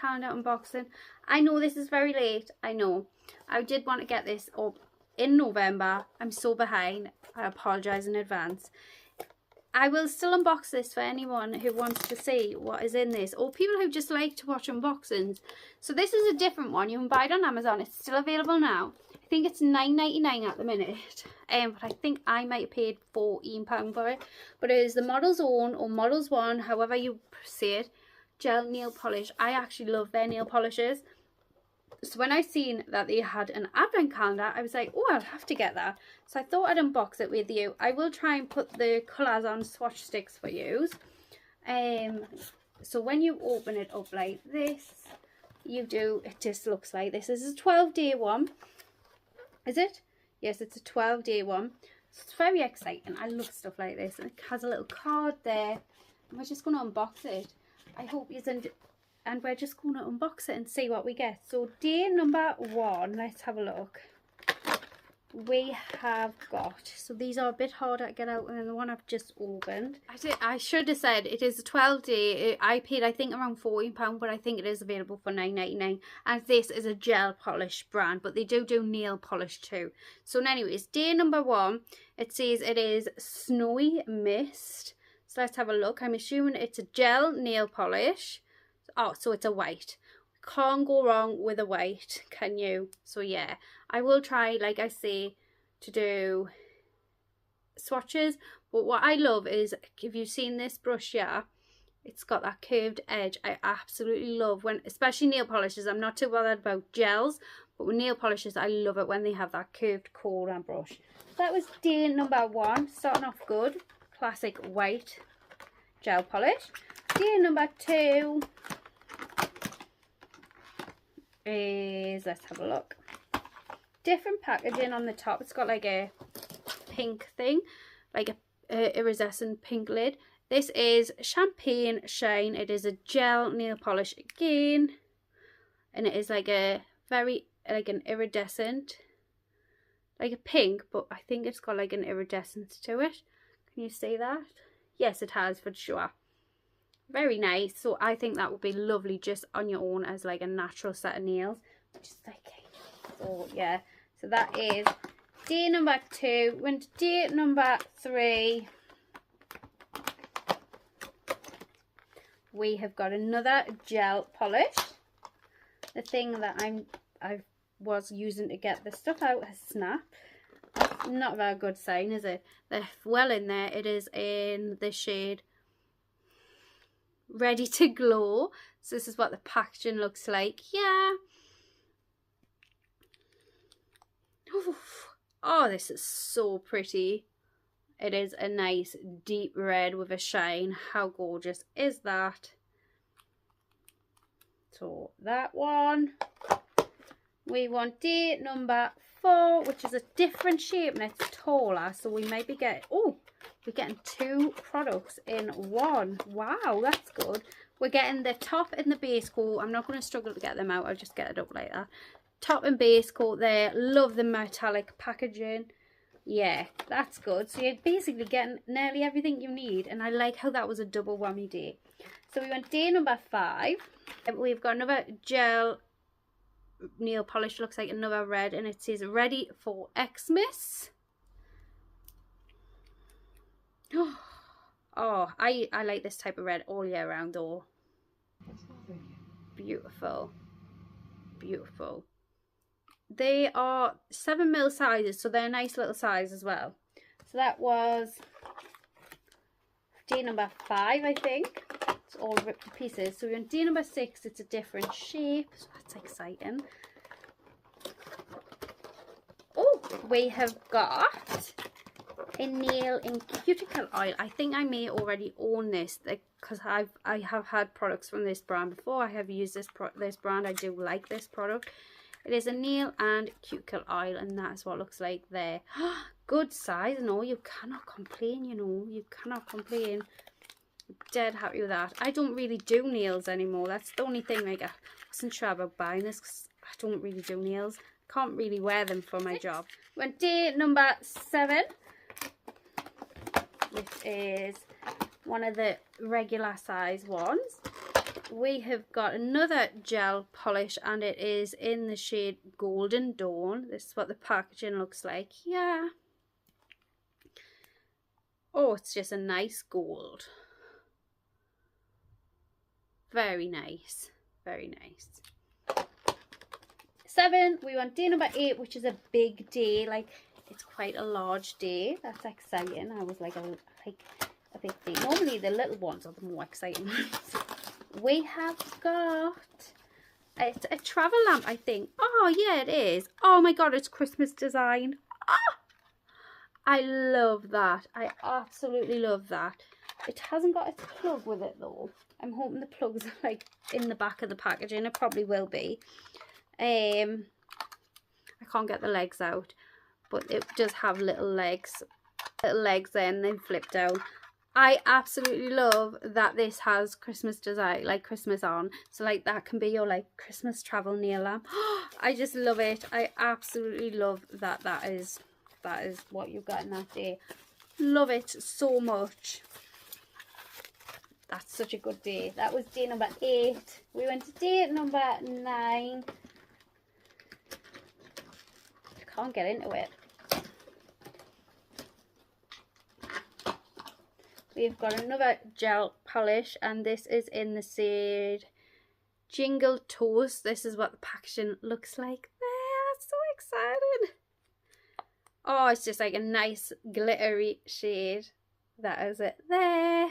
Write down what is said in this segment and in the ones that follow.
calendar unboxing. I know this is very late, I know. I did want to get this up in November. I'm so behind. I apologise in advance. I will still unbox this for anyone who wants to see what is in this, or people who just like to watch unboxings. So this is a different one. You can buy it on Amazon. It's still available now. I think it's $9.99 at the minute, but I think I might have paid £14 for it. But it is the Model's Own, or Model's One, however you say it, gel nail polish. I actually love their nail polishes. So when I seen that they had an advent calendar, I was like, oh, I'll have to get that. So I thought I'd unbox it with you. I will try and put the colours on swatch sticks for you. So when you open it up like this, it just looks like this. This is a 12-day one. Is it? Yes, it's a 12-day one. So it's very exciting. I love stuff like this. And it has a little card there. And we're just going to unbox it. I hope you and we're just going to unbox it and see what we get. So day number 1, let's have a look. We have got, so these are a bit harder to get out than the one I've just opened. I should have said it is a 12-day. I paid, I think, around £14, but I think it is available for $9.99. And this is a gel polish brand, but they do nail polish too. So anyways, day number 1, it says it is Snowy Mist. So let's have a look. I'm assuming it's a gel nail polish. Oh, so it's a white. Can't go wrong with a white, can you? So yeah, I will try, like I say, to do swatches. But what I love is, if you've seen this brush here, it's got that curved edge. I absolutely love when, especially nail polishes. I'm not too bothered about gels, but with nail polishes, I love it when they have that curved corner brush. That was day number 1, starting off good. Classic white gel polish. Day number 2 is, let's have a look, different packaging on the top. It's got like a pink thing, like a iridescent pink lid. This is Champagne Shine. It is a gel nail polish again, and it is like a very, like an iridescent, like a pink, but I think it's got like an iridescence to it. Can you see that? Yes, it has, for sure. Very nice. So I think that would be lovely just on your own as like a natural set of nails. Just like, so yeah. So that is day number 2. Went to day number 3. We have got another gel polish. The thing that I was using to get the stuff out has snapped. That's not a very good sign, is it? They're well in there. It is in the shade Ready to Glow. So this is what the packaging looks like. Yeah. Oh, this is so pretty. It is a nice deep red with a shine. How gorgeous is that? So that one. We want day number 4, which is a different shape and it's taller. So we might be getting, oh, we're getting 2 products in one. Wow, that's good. We're getting the top and the base coat. I'm not going to struggle to get them out. I'll just get it up like that. Top and base coat there. Love the metallic packaging. Yeah, that's good. So you're basically getting nearly everything you need. And I like how that was a double whammy day. So we went day number 5. We've got another gel nail polish. Looks like another red. And it says Ready for Xmas. Oh, I like this type of red all year round though. Beautiful. Beautiful. They are 7mm sizes, so they're a nice little size as well. So that was day number 5, I think. It's all ripped to pieces. So we're on day number 6. It's a different shape. So that's exciting. Oh, we have got a nail and cuticle oil. I think I may already own this because I have had products from this brand before. I have used this brand. I do like this product. It is a nail and cuticle oil, and that is what it looks like there. Good size. No, you cannot complain, you know. You cannot complain. I'm dead happy with that. I don't really do nails anymore. That's the only thing. Like, I wasn't sure about buying this because I don't really do nails. I can't really wear them for my job. Went day number 7. Which is one of the regular size ones. we have got another gel polish, and it is in the shade Golden Dawn. This is what the packaging looks like. Yeah. Oh, it's just a nice gold. Very nice. Very nice. 7, we want day number 8, which is a big day. Like, it's quite a large day. That's exciting. I was like a big day. Normally the little ones are the more exciting ones. We have got, it's a travel lamp, I think. Oh yeah, it is. Oh my god, it's Christmas design. Ah! I love that. I absolutely love that. It hasn't got its plug with it though. I'm hoping the plugs are like in the back of the packaging. It probably will be. I can't get the legs out, but it does have little legs there, and then flip down. I absolutely love that this has Christmas design, like Christmas on. So like that can be your like Christmas travel nail lamp. I just love it. I absolutely love that that is what you got in that day. Love it so much. That's such a good day. That was day number 8. We went to day number 9. I can't get into it. We've got another gel polish, and this is in the shade Jingle Toast. This is what the packaging looks like there. So excited. Oh, it's just like a nice glittery shade. That is it there.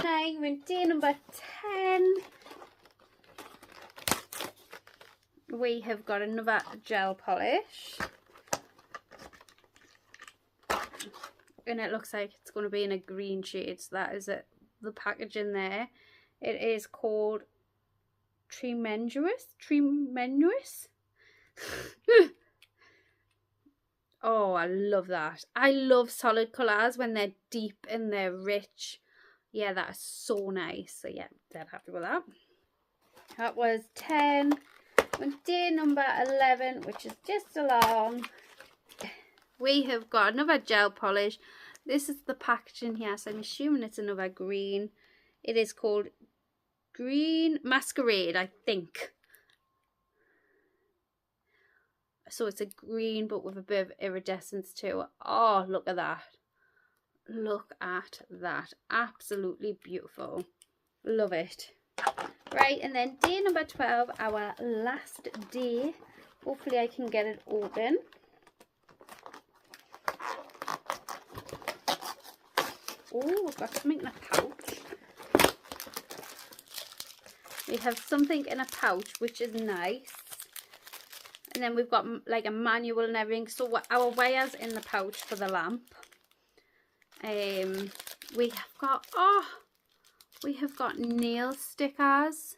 9, we're in day number 10. We have got another gel polish. And it looks like it's going to be in a green shade. So that is it. The packaging there. It is called Tremendous. Oh, I love that. I love solid colours when they're deep and they're rich. Yeah, that is so nice. So yeah, dead happy with that. That was 10. On day number 11, which is just along, we have got another gel polish. This is the packaging here, so I'm assuming it's another green. It is called Green Masquerade, I think. So it's a green but with a bit of iridescence too. Oh, look at that. Look at that. Absolutely beautiful. Love it. Right, and then day number 12, our last day. Hopefully I can get it open. Oh, we've got something in a pouch. We have something in a pouch, which is nice. And then we've got like a manual and everything. So our wires in the pouch for the lamp. We have got nail stickers.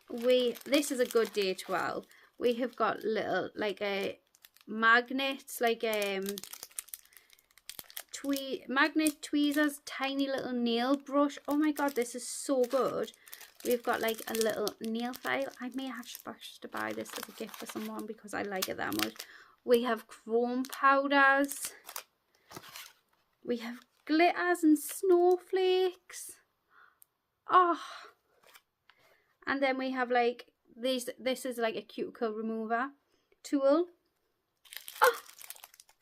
This is a good day 12. We have got little like a magnets, like magnet tweezers, tiny little nail brush. Oh my god, this is so good. We've got like a little nail file. I may have to buy this as a gift for someone because I like it that much. We have chrome powders. We have glitters and snowflakes. Oh, and then we have like these. This is like a cuticle remover tool. Oh,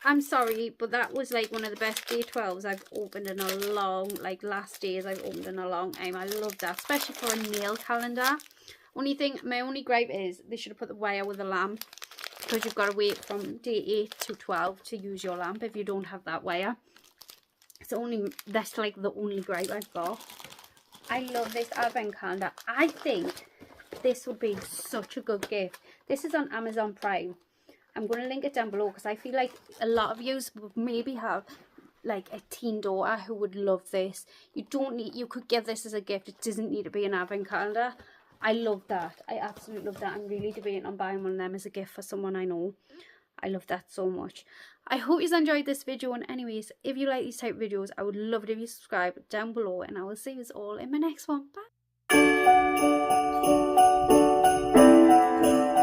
I'm sorry, but that was like one of the best day 12s I've opened in a long, like last days I've opened in a long time. I love that, especially for a nail calendar. My only gripe is they should have put the wire with the lamp, because you've got to wait from day 8 to 12 to use your lamp if you don't have that wire. That's like the only gripe I've got. I love this advent calendar. I think this would be such a good gift. This is on Amazon Prime. I'm going to link it down below because I feel like a lot of you would maybe have like a teen daughter who would love this. You could give this as a gift. It doesn't need to be an advent calendar. I love that. I absolutely love that. I'm really debating on buying one of them as a gift for someone I know. I love that so much. I hope you enjoyed this video, and anyways, if you like these type of videos, I would love it if you subscribe down below, and I will see you all in my next one. Bye.